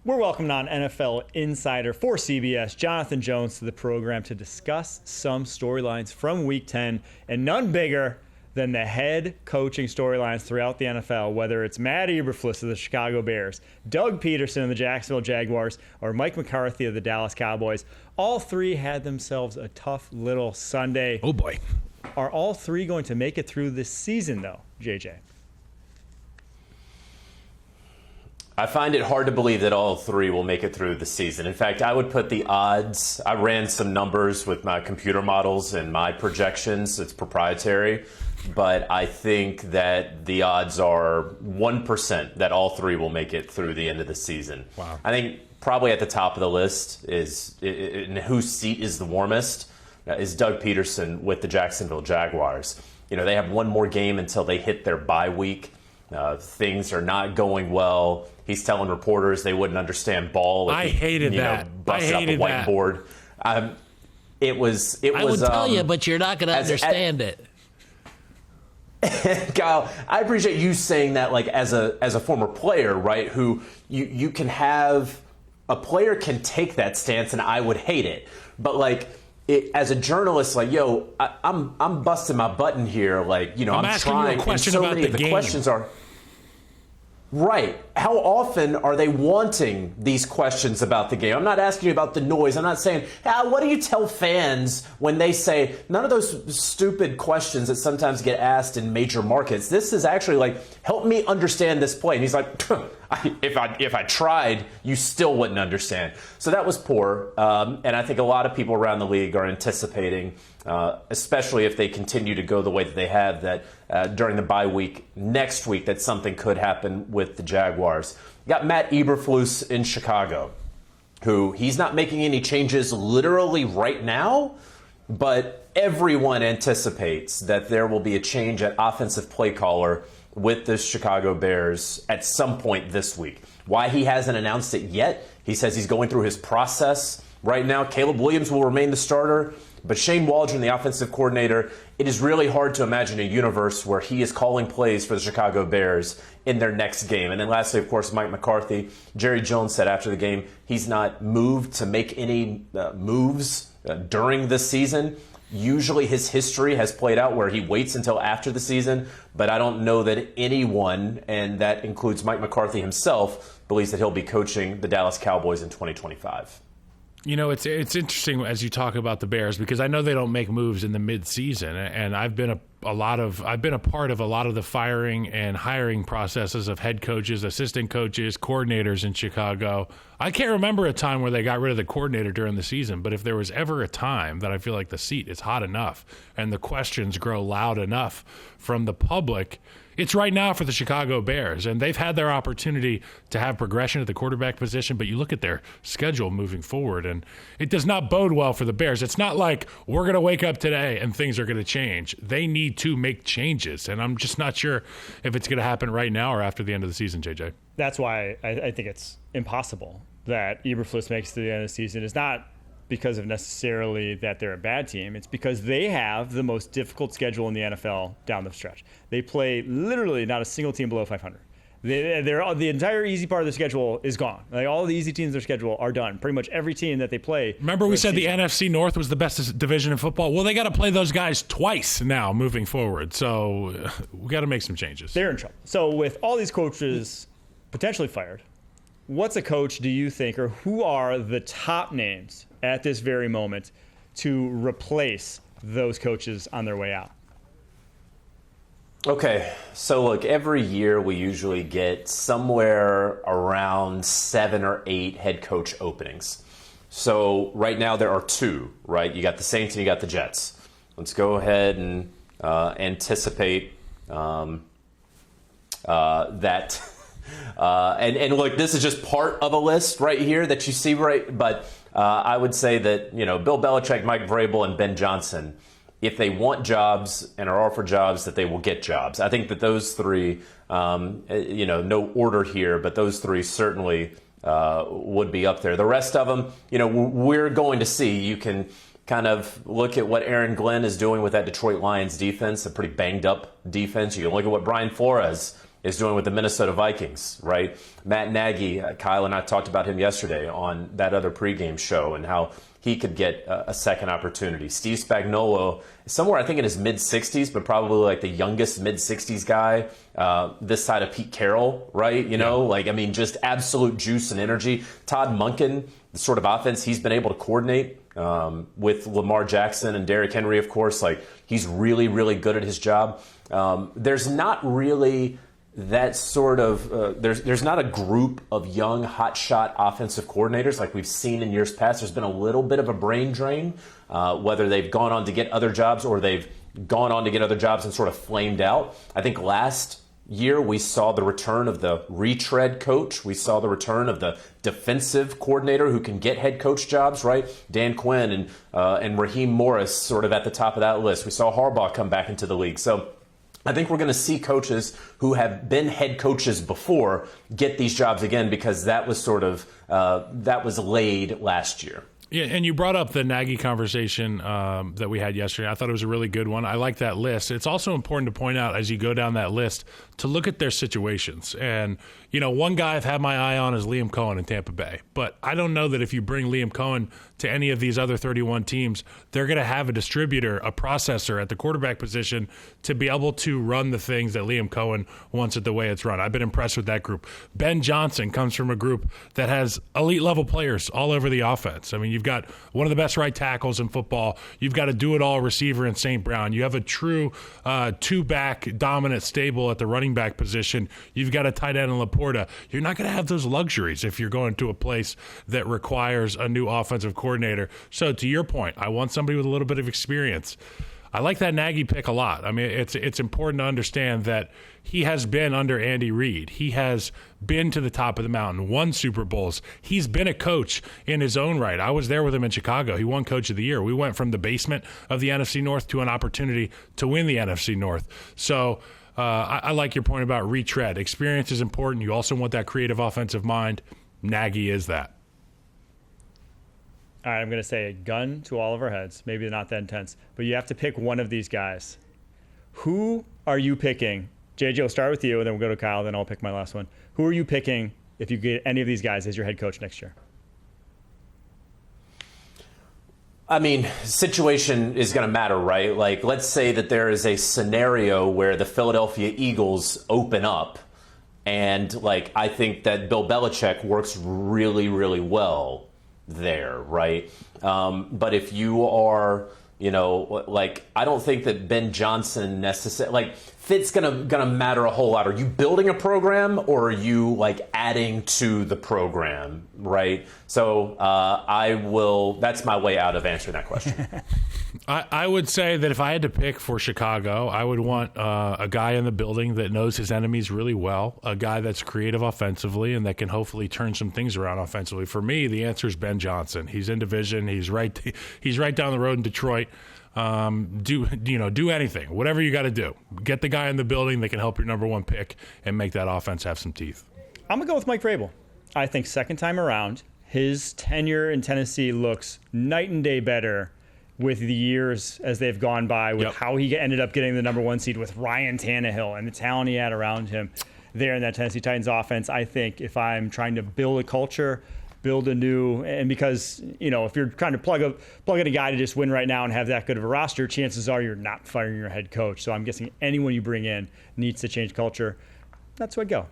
We're welcoming on NFL insider for CBS, Jonathan Jones, to the program to discuss some storylines from Week 10, and none bigger than the head coaching storylines throughout the NFL, whether it's Matt Eberflus of the Chicago Bears, Doug Peterson of the Jacksonville Jaguars, or Mike McCarthy of the Dallas Cowboys. All three had themselves a tough little Sunday. Oh, boy. Are all three going to make it through this season, though, JJ? I find it hard to believe that all three will make it through the season. In fact, I would put the odds. I ran some numbers with my computer models and my projections. It's proprietary. But I think that the odds are 1% that all three will make it through the end of the season. Wow. I think probably at the top of the list is whose seat is the warmest is Doug Peterson with the Jacksonville Jaguars. You know, they have one more game until they hit their bye week. Things are not going well. He's telling reporters they wouldn't understand ball. I hated that. Bust out the whiteboard. It was. I would tell you, but you're not going to understand it. Kyle, I appreciate you saying that, like as a former player, right? Who you can have a player can take that stance, and I would hate it, but like. As a journalist, like, yo, I'm busting my button here. Like, you know, I'm asking trying. you a question and so about many the of the game. questions are right. How often are they wanting these questions about the game? I'm not asking you about the noise. I'm not saying, what do you tell fans when they say none of those stupid questions that sometimes get asked in major markets? This is actually like, help me understand this play. And he's like, if I tried, you still wouldn't understand. So that was poor. And I think a lot of people around the league are anticipating, especially if they continue to go the way that they have, that during the bye week next week, that something could happen with the Jaguars. You got Matt Eberflus in Chicago, who he's not making any changes literally right now, but everyone anticipates that there will be a change at offensive play caller with the Chicago Bears at some point this week. Why he hasn't announced it yet? He says he's going through his process right now. Caleb Williams will remain the starter, but Shane Waldron, the offensive coordinator, it is really hard to imagine a universe where he is calling plays for the Chicago Bears in their next game. And then lastly, of course, Mike McCarthy. Jerry Jones said after the game he's not moved to make any moves during this season. Usually his history has played out where he waits until after the season, but I don't know that anyone, and that includes Mike McCarthy himself, believes that he'll be coaching the Dallas Cowboys in 2025. You know, it's interesting as you talk about the Bears, because I know they don't make moves in the midseason, and I've been a part of a lot of the firing and hiring processes of head coaches, assistant coaches, coordinators in Chicago. I can't remember a time where they got rid of the coordinator during the season, but if there was ever a time that I feel like the seat is hot enough and the questions grow loud enough from the public, it's right now for the Chicago Bears, and they've had their opportunity to have progression at the quarterback position, but you look at their schedule moving forward, and it does not bode well for the Bears. It's not like we're going to wake up today and things are going to change. They need to make changes, and I'm just not sure if it's going to happen right now or after the end of the season, JJ. That's why I think it's impossible that Eberflus makes it to the end of the season. It's not because of necessarily that they're a bad team. It's because they have the most difficult schedule in the NFL down the stretch. They play literally not a single team below 500. The entire easy part of the schedule is gone. Like, all the easy teams in their schedule are done. Pretty much every team that they play. Remember we said the NFC North was the best division in football? Well, they got to play those guys twice now moving forward. So we got to make some changes. They're in trouble. So with all these coaches potentially fired, what's a coach, do you think, or who are the top names at this very moment to replace those coaches on their way out? Okay, so look, every year we usually get somewhere around 7 or 8 head coach openings. So right now there are 2, right? You got the Saints and you got the Jets. Let's go ahead and anticipate that. And look, this is just part of a list right here that you see, right? But I would say that, you know, Bill Belichick, Mike Vrabel, and Ben Johnson, if they want jobs and are offered jobs, that they will get jobs. I think that those 3, no order here, but those 3 certainly would be up there. The rest of them, you know, we're going to see. You can kind of look at what Aaron Glenn is doing with that Detroit Lions defense, a pretty banged up defense. You can look at what Brian Flores is doing with the Minnesota Vikings, right? Matt Nagy, Kyle and I talked about him yesterday on that other pregame show and how he could get a second opportunity. Steve Spagnuolo, somewhere I think in his mid-60s, but probably like the youngest mid-60s guy this side of Pete Carroll, right? You know, like, I mean, just absolute juice and energy. Todd Monken, the sort of offense he's been able to coordinate with Lamar Jackson and Derrick Henry, of course, like he's really, really good at his job. There's not really that sort of there's not a group of young hotshot offensive coordinators like we've seen in years past. There's been a little bit of a brain drain, whether they've gone on to get other jobs or they've gone on to get other jobs and sort of flamed out. I think last year we saw the return of the retread coach. We saw the return of the defensive coordinator who can get head coach jobs, right? Dan Quinn and Raheem Morris sort of at the top of that list. We saw Harbaugh come back into the league. So I think we're going to see coaches who have been head coaches before get these jobs again because that was sort of that was laid last year. Yeah, and you brought up the Nagy conversation that we had yesterday. I thought it was a really good one. I like that list. It's also important to point out as you go down that list to look at their situations. And, you know, one guy I've had my eye on is Liam Cohen in Tampa Bay. But I don't know that if you bring Liam Cohen to any of these other 31 teams, they're going to have a distributor, a processor at the quarterback position to be able to run the things that Liam Cohen wants it the way it's run. I've been impressed with that group. Ben Johnson comes from a group that has elite level players all over the offense. I mean, you've got one of the best right tackles in football. You've got a do-it-all receiver in St. Brown. You have a true two-back dominant stable at the running back position. You've got a tight end in Laporta. You're not going to have those luxuries if you're going to a place that requires a new offensive coordinator. So to your point, I want somebody with a little bit of experience. I like that Nagy pick a lot. I mean, it's important to understand that he has been under Andy Reid. He has been to the top of the mountain, won Super Bowls. He's been a coach in his own right. I was there with him in Chicago. He won Coach of the Year. We went from the basement of the NFC North to an opportunity to win the NFC North. So I like your point about retread. Experience is important. You also want that creative offensive mind. Nagy is that. All right, I'm going to say a gun to all of our heads. Maybe they're not that intense, but you have to pick one of these guys. Who are you picking? JJ, will start with you, and then we'll go to Kyle, then I'll pick my last one. Who are you picking if you get any of these guys as your head coach next year? I mean, situation is going to matter, right? Like, let's say that there is a scenario where the Philadelphia Eagles open up, and, like, I think that Bill Belichick works really, really well there, right? But if you are, you know, like, I don't think that Ben Johnson necessarily, like, fit's gonna matter a whole lot. Are you building a program or are you like adding to the program, right? So that's my way out of answering that question. I would say that if I had to pick for Chicago, I would want a guy in the building that knows his enemies really well, a guy that's creative offensively and that can hopefully turn some things around offensively. For me, the answer is Ben Johnson. He's in division. He's right down the road in Detroit. Do anything, whatever you got to do. Get the guy in the building that can help your number one pick and make that offense have some teeth. I'm going to go with Mike Vrabel. I think second time around, his tenure in Tennessee looks night and day better with the years as they've gone by, with how he ended up getting the number one seed with Ryan Tannehill and the talent he had around him there in that Tennessee Titans offense. I think if I'm trying to build a culture, build a new, and because, you know, if you're trying to plug in a guy to just win right now and have that good of a roster, chances are you're not firing your head coach. So I'm guessing anyone you bring in needs to change culture. That's where I'd go.